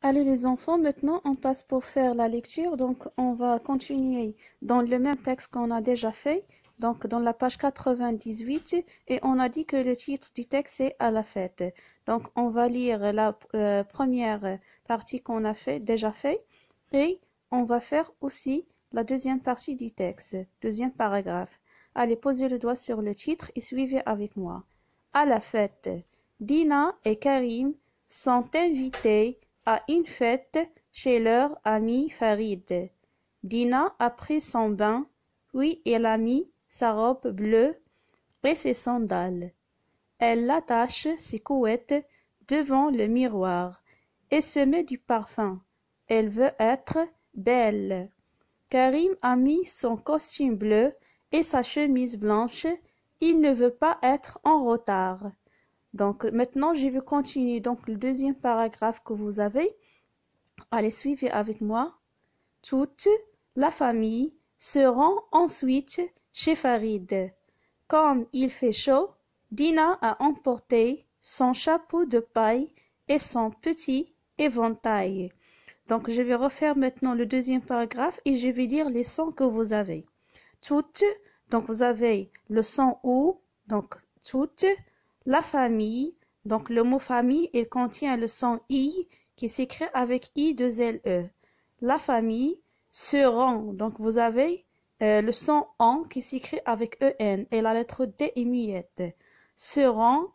Allez les enfants, maintenant on passe pour faire la lecture. Donc on va continuer dans le même texte qu'on a déjà fait, donc dans la page 98, et on a dit que le titre du texte c'est à la fête. Donc on va lire la première partie qu'on a déjà fait, et on va faire aussi la deuxième partie du texte, deuxième paragraphe. Allez, posez le doigt sur le titre et suivez avec moi. À la fête, Dina et Karim sont invités à une fête chez leur ami Farid. Dina a pris son bain, puis elle a mis sa robe bleue et ses sandales. Elle attache ses couettes devant le miroir et se met du parfum. Elle veut être belle. Karim a mis son costume bleu et sa chemise blanche. Il ne veut pas être en retard. Donc maintenant, je vais continuer donc le deuxième paragraphe que vous avez. Allez, suivez avec moi. Toute la famille se rend ensuite chez Farid. Comme il fait chaud, Dina a emporté son chapeau de paille et son petit éventail. Donc je vais refaire maintenant le deuxième paragraphe et je vais lire les sons que vous avez. Toute, donc vous avez le son ou, donc toute. La famille, donc le mot famille, il contient le son I qui s'écrit avec I2LE. La famille se rend, donc vous avez le son en qui s'écrit avec EN et la lettre D est muette. Se rend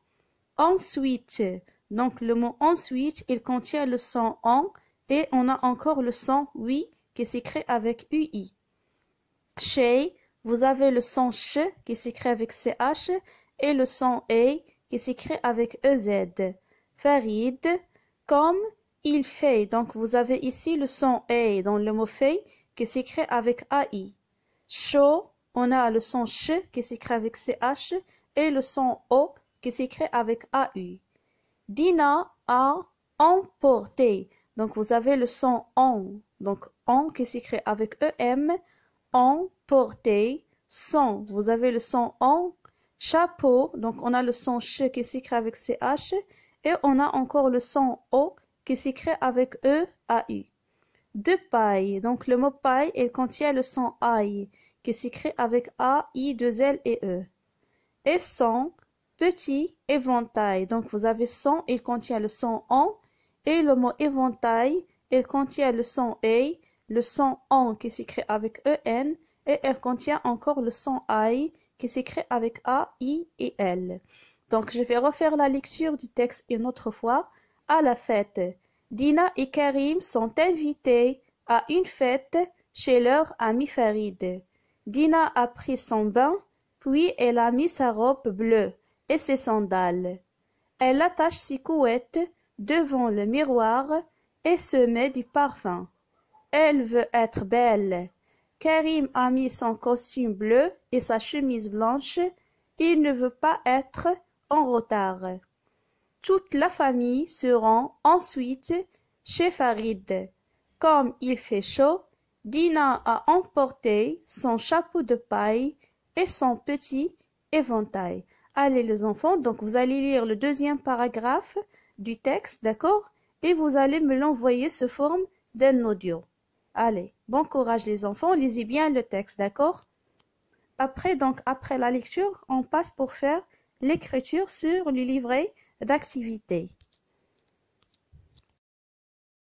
ensuite, donc le mot ensuite, il contient le son en et on a encore le son oui qui s'écrit avec UI. Chez, vous avez le son ch qui s'écrit avec CH et le son E qui s'écrit avec EZ. Farid, comme il fait. Donc vous avez ici le son E dans le mot fait qui s'écrit avec AI. Chaud, on a le son ch qui s'écrit avec CH et le son O qui s'écrit avec AU. Dina a emporté. Donc vous avez le son on. Donc on qui s'écrit avec EM. Emporté. Son, vous avez le son on. Chapeau, donc on a le son ch qui s'écrit avec CH et on a encore le son O qui s'écrit avec EAU. De paille, donc le mot paille, il contient le son I qui s'écrit avec A, I, 2 L et E. Et son petit éventail, donc vous avez son, il contient le son on et le mot éventail, il contient le son E, le son on qui s'écrit avec EN et elle contient encore le son I qui s'écrit avec A, I et L. Donc, je vais refaire la lecture du texte une autre fois. À la fête, Dina et Karim sont invités à une fête chez leur ami Farid. Dina a pris son bain, puis elle a mis sa robe bleue et ses sandales. Elle attache ses couettes devant le miroir et se met du parfum. Elle veut être belle. Karim a mis son costume bleu et sa chemise blanche. Il ne veut pas être en retard. Toute la famille se rend ensuite chez Farid. Comme il fait chaud, Dina a emporté son chapeau de paille et son petit éventail. Allez les enfants, donc vous allez lire le deuxième paragraphe du texte, d'accord? Et vous allez me l'envoyer sous forme d'un audio. Allez, bon courage les enfants, lisez bien le texte, d'accord? Après la lecture, on passe pour faire l'écriture sur le livret d'activité.